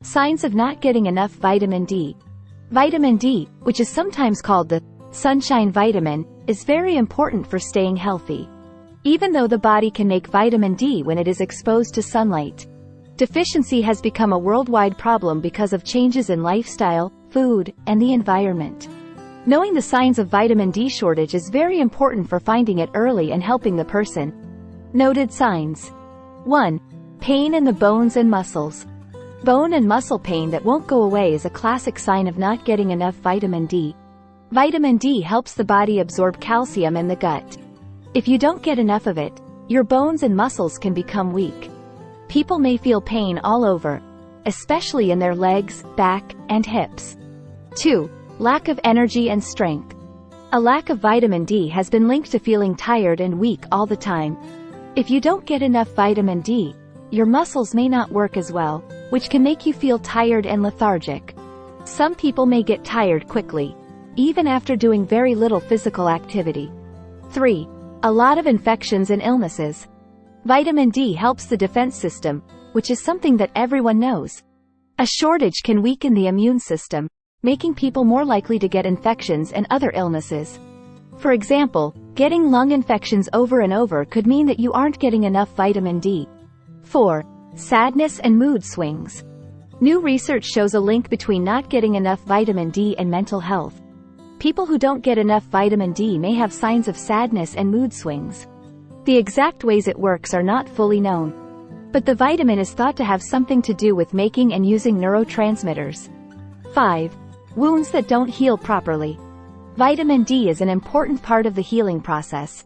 Signs of not getting enough vitamin D. Vitamin D, which is sometimes called the sunshine vitamin, is very important for staying healthy. Even though the body can make vitamin D when it is exposed to sunlight, deficiency has become a worldwide problem because of changes in lifestyle, food, and the environment. Knowing the signs of vitamin D shortage is very important for finding it early and helping the person. Noted signs. 1. Pain in the bones and muscles. Bone and muscle pain that won't go away is a classic sign of not getting enough vitamin D. Vitamin D helps the body absorb calcium in the gut. If you don't get enough of it, your bones and muscles can become weak. People may feel pain all over, especially in their legs, back, and hips. 2. Lack of energy and strength. A lack of vitamin D has been linked to feeling tired and weak all the time. If you don't get enough vitamin D, your muscles may not work as well, which can make you feel tired and lethargic. Some people may get tired quickly, even after doing very little physical activity. 3. A lot of infections and illnesses. Vitamin D helps the defense system, which is something that everyone knows. A shortage can weaken the immune system, making people more likely to get infections and other illnesses. For example, getting lung infections over and over could mean that you aren't getting enough vitamin D. 4. Sadness and mood swings. New research shows a link between not getting enough vitamin D and mental health. People who don't get enough vitamin D may have signs of sadness and mood swings. The exact ways it works are not fully known, but the vitamin is thought to have something to do with making and using neurotransmitters. 5. Wounds that don't heal properly. Vitamin D is an important part of the healing process.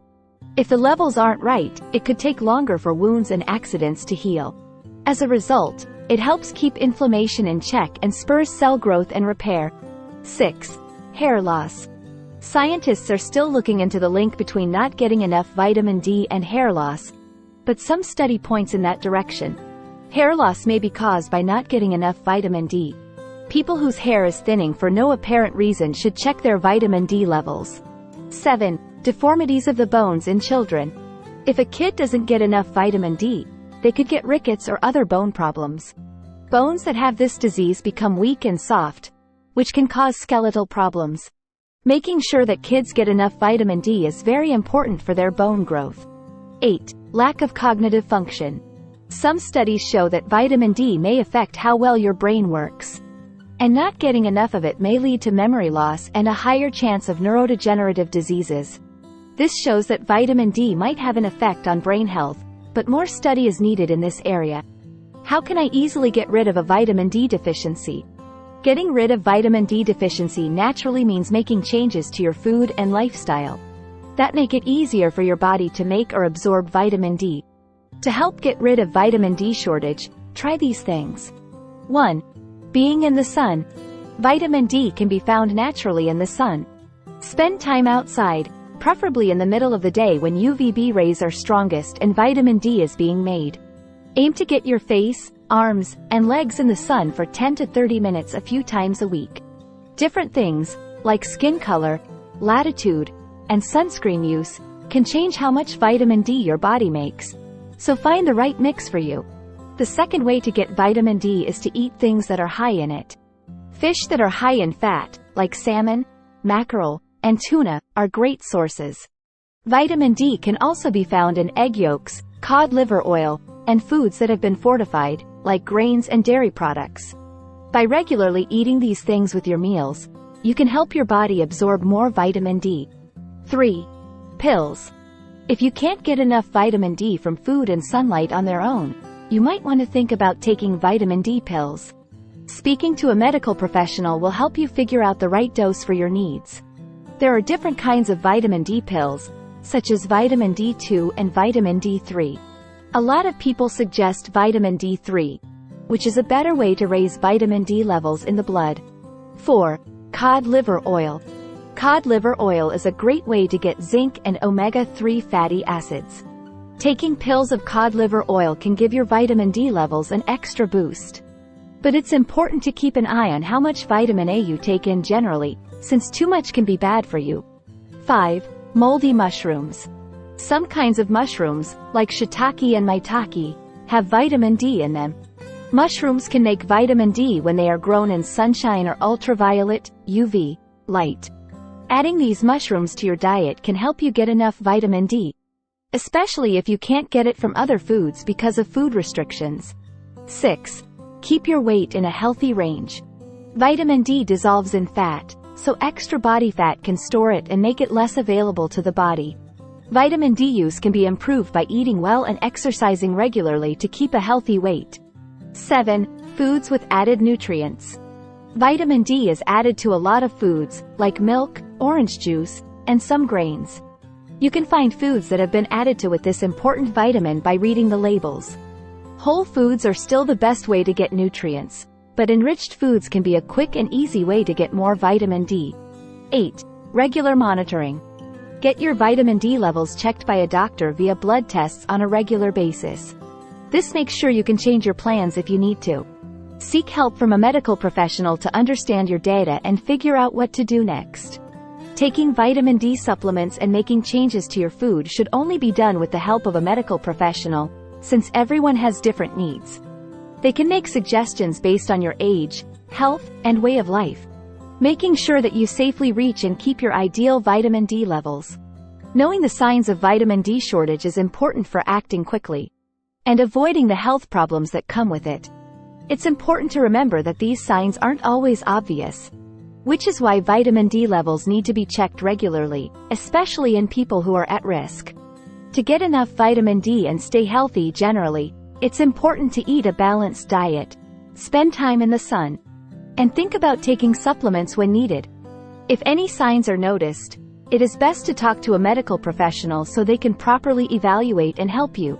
If the levels aren't right, it could take longer for wounds and accidents to heal. As a result, it helps keep inflammation in check and spurs cell growth and repair. 6. Hair loss. Scientists are still looking into the link between not getting enough vitamin D and hair loss, but some study points in that direction. Hair loss may be caused by not getting enough vitamin D. People whose hair is thinning for no apparent reason should check their vitamin D levels. 7. Deformities of the bones in children. If a kid doesn't get enough vitamin D, they could get rickets or other bone problems. Bones that have this disease become weak and soft, which can cause skeletal problems. Making sure that kids get enough vitamin D is very important for their bone growth. 8. Lack of cognitive function. Some studies show that vitamin D may affect how well your brain works, and not getting enough of it may lead to memory loss and a higher chance of neurodegenerative diseases. This shows that vitamin D might have an effect on brain health, but more study is needed in this area. How can I easily get rid of a vitamin D deficiency? Getting rid of vitamin D deficiency naturally means making changes to your food and lifestyle that make it easier for your body to make or absorb vitamin D. To help get rid of vitamin D shortage, try these things. 1. Being in the sun. Vitamin D can be found naturally in the sun. Spend time outside, preferably in the middle of the day when UVB rays are strongest and vitamin D is being made. Aim to get your face, arms, and legs in the sun for 10 to 30 minutes a few times a week. Different things, like skin color, latitude, and sunscreen use, can change how much vitamin D your body makes. So find the right mix for you. The second way to get vitamin D is to eat things that are high in it. Fish that are high in fat, like salmon, mackerel, and tuna, are great sources. Vitamin D can also be found in egg yolks, cod liver oil, and foods that have been fortified, like grains and dairy products. By regularly eating these things with your meals, you can help your body absorb more vitamin D. 3. Pills. If you can't get enough vitamin D from food and sunlight on their own, you might want to think about taking vitamin D pills. Speaking to a medical professional will help you figure out the right dose for your needs. There are different kinds of vitamin D pills, such as vitamin D2 and vitamin D3. A lot of people suggest vitamin D3, which is a better way to raise vitamin D levels in the blood. 4. Cod liver oil. Cod liver oil is a great way to get zinc and omega-3 fatty acids. Taking pills of cod liver oil can give your vitamin D levels an extra boost. But it's important to keep an eye on how much vitamin A you take in generally, since too much can be bad for you. 5. Moldy mushrooms. Some kinds of mushrooms, like shiitake and maitake, have vitamin D in them. Mushrooms can make vitamin D when they are grown in sunshine or ultraviolet, UV, light. Adding these mushrooms to your diet can help you get enough vitamin D, especially if you can't get it from other foods because of food restrictions. 6. Keep your weight in a healthy range. Vitamin D dissolves in fat, so extra body fat can store it and make it less available to the body. Vitamin D use can be improved by eating well and exercising regularly to keep a healthy weight. 7. Foods with added nutrients. Vitamin D is added to a lot of foods, like milk, orange juice, and some grains. You can find foods that have been added to with this important vitamin by reading the labels. Whole foods are still the best way to get nutrients, but enriched foods can be a quick and easy way to get more vitamin D. 8. Regular monitoring. Get your vitamin D levels checked by a doctor via blood tests on a regular basis. This makes sure you can change your plans if you need to. Seek help from a medical professional to understand your data and figure out what to do next. Taking vitamin D supplements and making changes to your food should only be done with the help of a medical professional, since everyone has different needs. They can make suggestions based on your age, health, and way of life, making sure that you safely reach and keep your ideal vitamin D levels. Knowing the signs of vitamin D shortage is important for acting quickly and avoiding the health problems that come with it. It's important to remember that these signs aren't always obvious, which is why vitamin D levels need to be checked regularly, especially in people who are at risk. To get enough vitamin D and stay healthy generally, it's important to eat a balanced diet, spend time in the sun, and think about taking supplements when needed. If any signs are noticed, it is best to talk to a medical professional so they can properly evaluate and help you.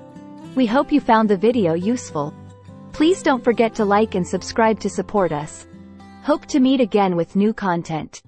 We hope you found the video useful. Please don't forget to like and subscribe to support us. Hope to meet again with new content.